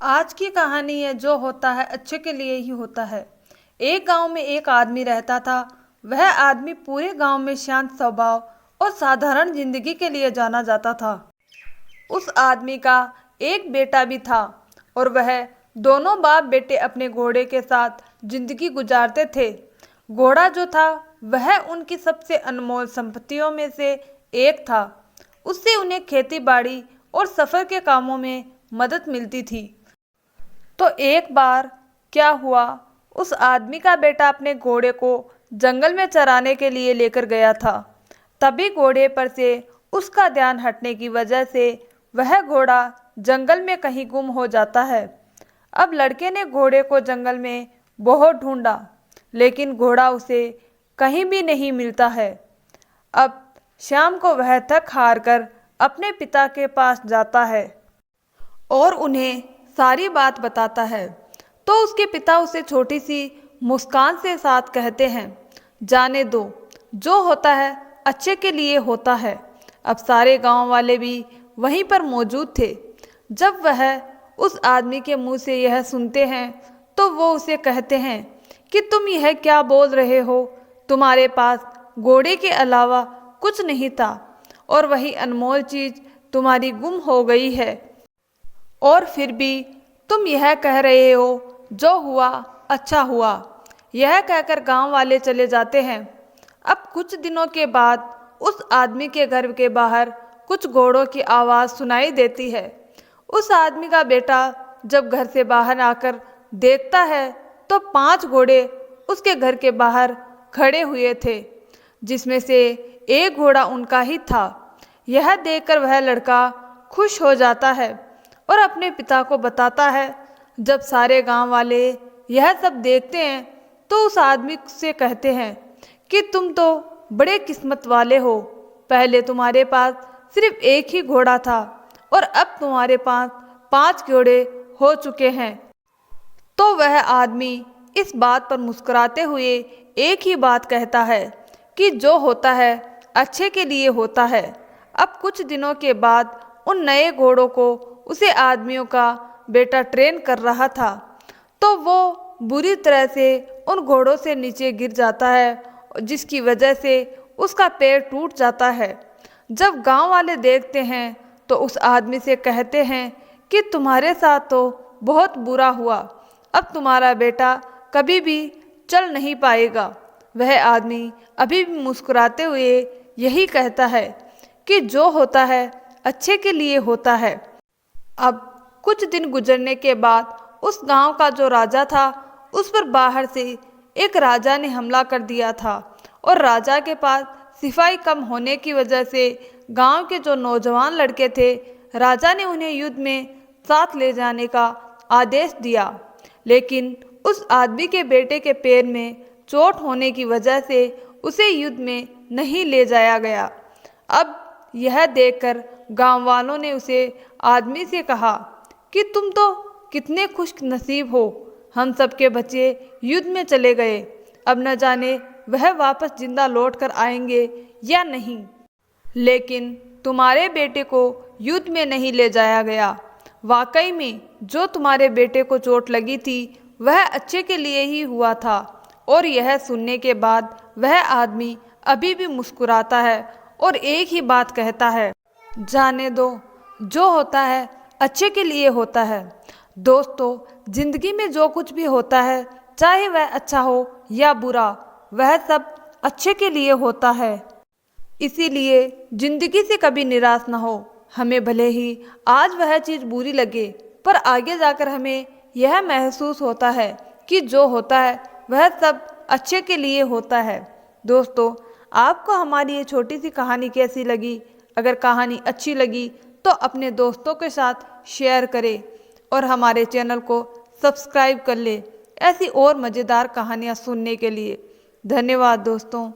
आज की कहानी है जो होता है अच्छे के लिए ही होता है। एक गांव में एक आदमी रहता था। वह आदमी पूरे गांव में शांत स्वभाव और साधारण जिंदगी के लिए जाना जाता था। उस आदमी का एक बेटा भी था और वह दोनों बाप बेटे अपने घोड़े के साथ जिंदगी गुजारते थे। घोड़ा जो था वह उनकी सबसे अनमोल संपत्तियों में से एक था। उससे उन्हें खेती बाड़ी और सफर के कामों में मदद मिलती थी। तो एक बार क्या हुआ, उस आदमी का बेटा अपने घोड़े को जंगल में चराने के लिए लेकर गया था। तभी घोड़े पर से उसका ध्यान हटने की वजह से वह घोड़ा जंगल में कहीं गुम हो जाता है। अब लड़के ने घोड़े को जंगल में बहुत ढूंढा, लेकिन घोड़ा उसे कहीं भी नहीं मिलता है। अब शाम को वह थक हार कर अपने पिता के पास जाता है और उन्हें सारी बात बताता है। तो उसके पिता उसे छोटी सी मुस्कान से साथ कहते हैं, जाने दो, जो होता है अच्छे के लिए होता है। अब सारे गांव वाले भी वहीं पर मौजूद थे। जब वह उस आदमी के मुंह से यह सुनते हैं तो वो उसे कहते हैं कि तुम यह क्या बोल रहे हो, तुम्हारे पास घोड़े के अलावा कुछ नहीं था और वही अनमोल चीज तुम्हारी गुम हो गई है, और फिर भी तुम यह कह रहे हो जो हुआ अच्छा हुआ। यह कहकर गांव वाले चले जाते हैं। अब कुछ दिनों के बाद उस आदमी के घर के बाहर कुछ घोड़ों की आवाज़ सुनाई देती है। उस आदमी का बेटा जब घर से बाहर आकर देखता है तो 5 घोड़े उसके घर के बाहर खड़े हुए थे, जिसमें से एक घोड़ा उनका ही था। यह देखकर वह लड़का खुश हो जाता है और अपने पिता को बताता है। जब सारे गांव वाले यह सब देखते हैं तो उस आदमी से कहते हैं कि तुम तो बड़े किस्मत वाले हो। पहले तुम्हारे पास सिर्फ एक ही घोड़ा था और अब तुम्हारे पास 5 घोड़े हो चुके हैं। तो वह आदमी इस बात पर मुस्कुराते हुए एक ही बात कहता है कि जो होता है अच्छे के लिए होता है। अब कुछ दिनों के बाद उन नए घोड़ों को उसे आदमियों का बेटा ट्रेन कर रहा था, तो वो बुरी तरह से उन घोड़ों से नीचे गिर जाता है, जिसकी वजह से उसका पैर टूट जाता है। जब गांव वाले देखते हैं तो उस आदमी से कहते हैं कि तुम्हारे साथ तो बहुत बुरा हुआ, अब तुम्हारा बेटा कभी भी चल नहीं पाएगा। वह आदमी अभी भी मुस्कुराते हुए यही कहता है कि जो होता है अच्छे के लिए होता है। अब कुछ दिन गुजरने के बाद उस गांव का जो राजा था उस पर बाहर से एक राजा ने हमला कर दिया था, और राजा के पास सिपाही कम होने की वजह से गांव के जो नौजवान लड़के थे, राजा ने उन्हें युद्ध में साथ ले जाने का आदेश दिया। लेकिन उस आदमी के बेटे के पैर में चोट होने की वजह से उसे युद्ध में नहीं ले जाया गया। अब यह देखकर गांव वालों ने उसे आदमी से कहा कि तुम तो कितने खुश नसीब हो, हम सबके बच्चे युद्ध में चले गए, अब न जाने वह वापस जिंदा लौट कर आएंगे या नहीं, लेकिन तुम्हारे बेटे को युद्ध में नहीं ले जाया गया। वाकई में जो तुम्हारे बेटे को चोट लगी थी वह अच्छे के लिए ही हुआ था। और यह सुनने के बाद वह आदमी अभी भी मुस्कुराता है और एक ही बात कहता है, जाने दो, जो होता है अच्छे के लिए होता है। दोस्तों, जिंदगी में जो कुछ भी होता है, चाहे वह अच्छा हो या बुरा, वह सब अच्छे के लिए होता है। इसीलिए जिंदगी से कभी निराश न हो। हमें भले ही आज वह चीज़ बुरी लगे, पर आगे जाकर हमें यह महसूस होता है कि जो होता है वह सब अच्छे के लिए होता है। दोस्तों, आपको हमारी ये छोटी सी कहानी कैसी लगी? अगर कहानी अच्छी लगी तो अपने दोस्तों के साथ शेयर करें और हमारे चैनल को सब्सक्राइब कर लें ऐसी और मज़ेदार कहानियाँ सुनने के लिए। धन्यवाद दोस्तों।